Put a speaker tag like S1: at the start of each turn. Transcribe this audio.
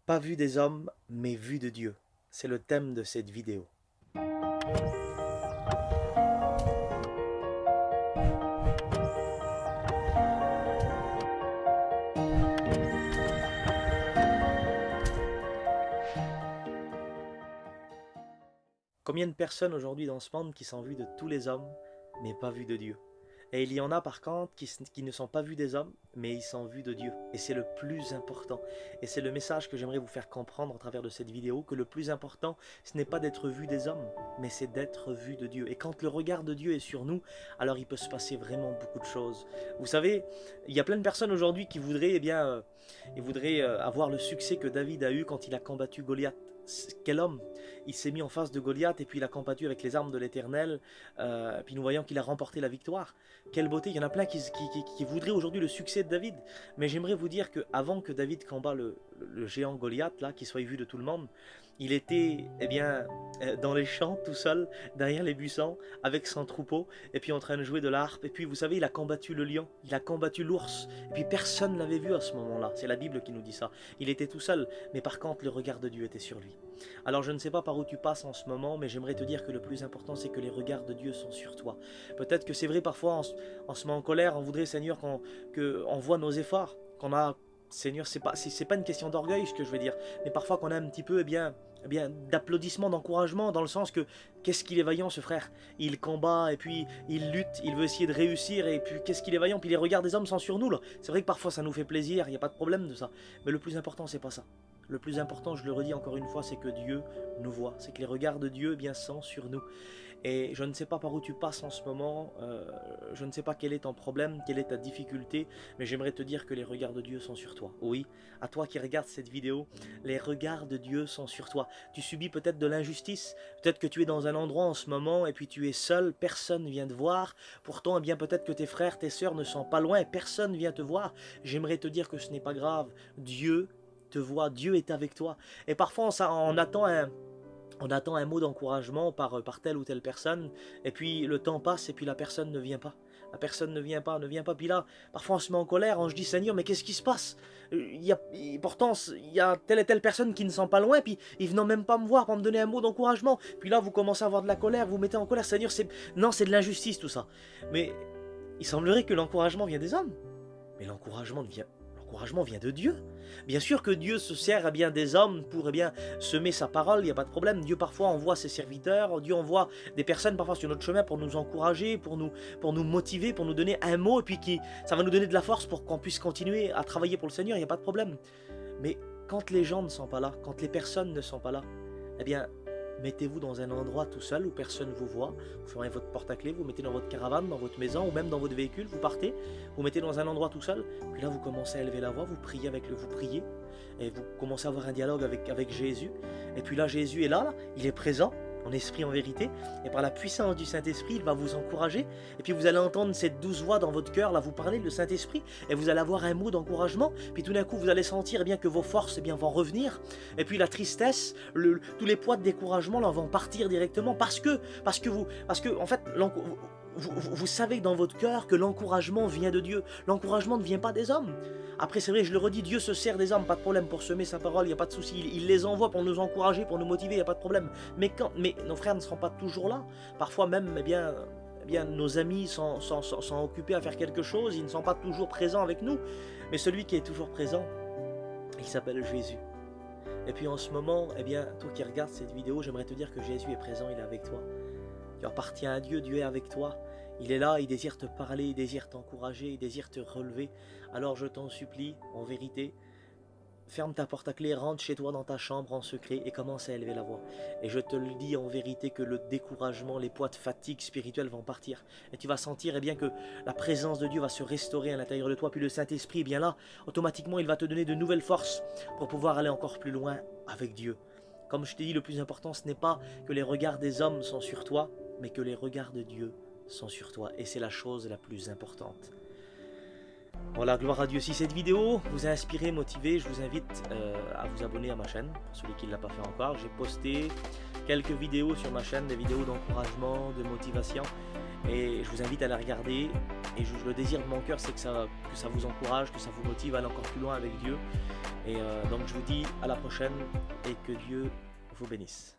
S1: Pas vu des hommes, mais vu de Dieu. C'est le thème de cette vidéo. Combien de personnes aujourd'hui dans ce monde qui sont vues de tous les hommes, mais pas vues de Dieu? Et il y en a par contre qui ne sont pas vus des hommes, mais ils sont vus de Dieu. Et c'est le plus important. Et c'est le message que j'aimerais vous faire comprendre à travers de cette vidéo, que le plus important, ce n'est pas d'être vu des hommes, mais c'est d'être vu de Dieu. Et quand le regard de Dieu est sur nous, alors il peut se passer vraiment beaucoup de choses. Vous savez, il y a plein de personnes aujourd'hui qui voudraient, avoir le succès que David a eu quand il a combattu Goliath. Quel homme! Il s'est mis en face de Goliath et puis il a combattu avec les armes de l'Éternel. Puis nous voyons qu'il a remporté la victoire. Quelle beauté! Il y en a plein qui voudraient aujourd'hui le succès de David. Mais j'aimerais vous dire qu'avant que David combat le géant Goliath, là, qui soit vu de tout le monde, il était dans les champs tout seul, derrière les buissons, avec son troupeau, et puis en train de jouer de l'harpe. Et puis vous savez, il a combattu le lion, il a combattu l'ours, et puis personne ne l'avait vu à ce moment-là. C'est la Bible qui nous dit ça. Il était tout seul, mais par contre le regard de Dieu était sur lui. Alors je ne sais pas par où tu passes en ce moment, mais j'aimerais te dire que le plus important c'est que les regards de Dieu sont sur toi. Peut-être que c'est vrai parfois on se met en colère, on voudrait Seigneur qu'on voit nos efforts, qu'on a... Seigneur, c'est pas une question d'orgueil ce que je veux dire, mais parfois qu'on a un petit peu d'applaudissements, d'encouragement, dans le sens que qu'est-ce qu'il est vaillant ce frère, il combat et puis il lutte, il veut essayer de réussir et puis qu'est-ce qu'il est vaillant, puis les regards des hommes sont sur nous là. C'est vrai que parfois ça nous fait plaisir, il n'y a pas de problème de ça, mais le plus important c'est pas ça. Le plus important, je le redis encore une fois, c'est que Dieu nous voit, c'est que les regards de Dieu sont sur nous. Et je ne sais pas par où tu passes en ce moment, je ne sais pas quel est ton problème, quelle est ta difficulté, mais j'aimerais te dire que les regards de Dieu sont sur toi. Oui, à toi qui regardes cette vidéo, les regards de Dieu sont sur toi. Tu subis peut-être de l'injustice, peut-être que tu es dans un endroit en ce moment et puis tu es seul, personne ne vient te voir. Pourtant, peut-être que tes frères, tes sœurs ne sont pas loin et personne ne vient te voir. J'aimerais te dire que ce n'est pas grave, Dieu te voit, Dieu est avec toi. Et parfois on attend un mot d'encouragement par telle ou telle personne, et puis le temps passe et puis la personne ne vient pas. La personne ne vient pas. Puis là, parfois on se met en colère, on se dit Seigneur, mais qu'est-ce qui se passe? Pourtant, il y a telle et telle personne qui ne sont pas loin, puis ils venant même pas me voir pour me donner un mot d'encouragement. Puis là, vous commencez à avoir de la colère, vous vous mettez en colère, Seigneur, non, c'est de l'injustice tout ça. Mais il semblerait que l'encouragement vient des hommes. Mais l'encouragement vient de Dieu. Bien sûr que Dieu se sert des hommes pour semer sa parole, il n'y a pas de problème. Dieu parfois envoie ses serviteurs, Dieu envoie des personnes parfois sur notre chemin pour nous encourager, pour nous motiver, pour nous donner un mot, et puis ça va nous donner de la force pour qu'on puisse continuer à travailler pour le Seigneur, il n'y a pas de problème. Mais quand les gens ne sont pas là, quand les personnes ne sont pas là, mettez-vous dans un endroit tout seul où personne ne vous voit, vous fermez votre porte-à-clés, vous mettez dans votre caravane, dans votre maison ou même dans votre véhicule, vous partez, vous mettez dans un endroit tout seul, puis là vous commencez à élever la voix, vous priez vous priez, et vous commencez à avoir un dialogue avec Jésus, et puis là Jésus est là, il est présent, en esprit, en vérité, et par la puissance du Saint-Esprit, il va vous encourager, et puis vous allez entendre cette douce voix dans votre cœur, là vous parlez, le Saint-Esprit, et vous allez avoir un mot d'encouragement, puis tout d'un coup vous allez sentir que vos forces vont revenir, et puis la tristesse, tous les poids de découragement là, vont partir directement, parce que en fait, vous savez dans votre cœur que l'encouragement vient de Dieu, l'encouragement ne vient pas des hommes. Après c'est vrai, je le redis, Dieu se sert des hommes, pas de problème, pour semer sa parole, il n'y a pas de souci, il les envoie pour nous encourager, pour nous motiver, il n'y a pas de problème. Mais nos frères ne seront pas toujours là, parfois même, nos amis sont occupés à faire quelque chose, ils ne sont pas toujours présents avec nous, mais celui qui est toujours présent, il s'appelle Jésus. Et puis en ce moment, toi qui regardes cette vidéo, j'aimerais te dire que Jésus est présent, il est avec toi. Tu appartiens à Dieu, Dieu est avec toi. Il est là, il désire te parler, il désire t'encourager, il désire te relever. Alors je t'en supplie, en vérité, ferme ta porte à clé, rentre chez toi dans ta chambre en secret et commence à élever la voix. Et je te le dis en vérité que le découragement, les poids de fatigue spirituelle vont partir. Et tu vas sentir que la présence de Dieu va se restaurer à l'intérieur de toi. Puis le Saint-Esprit, là, automatiquement, il va te donner de nouvelles forces pour pouvoir aller encore plus loin avec Dieu. Comme je t'ai dit, le plus important, ce n'est pas que les regards des hommes sont sur toi, mais que les regards de Dieu sont sur toi. Et c'est la chose la plus importante. Voilà, gloire à Dieu. Si cette vidéo vous a inspiré, motivé, je vous invite à vous abonner à ma chaîne, pour celui qui ne l'a pas fait encore. J'ai posté quelques vidéos sur ma chaîne, des vidéos d'encouragement, de motivation, et je vous invite à les regarder. Et le désir de mon cœur, c'est que ça vous encourage, que ça vous motive à aller encore plus loin avec Dieu. Et donc je vous dis à la prochaine et que Dieu vous bénisse.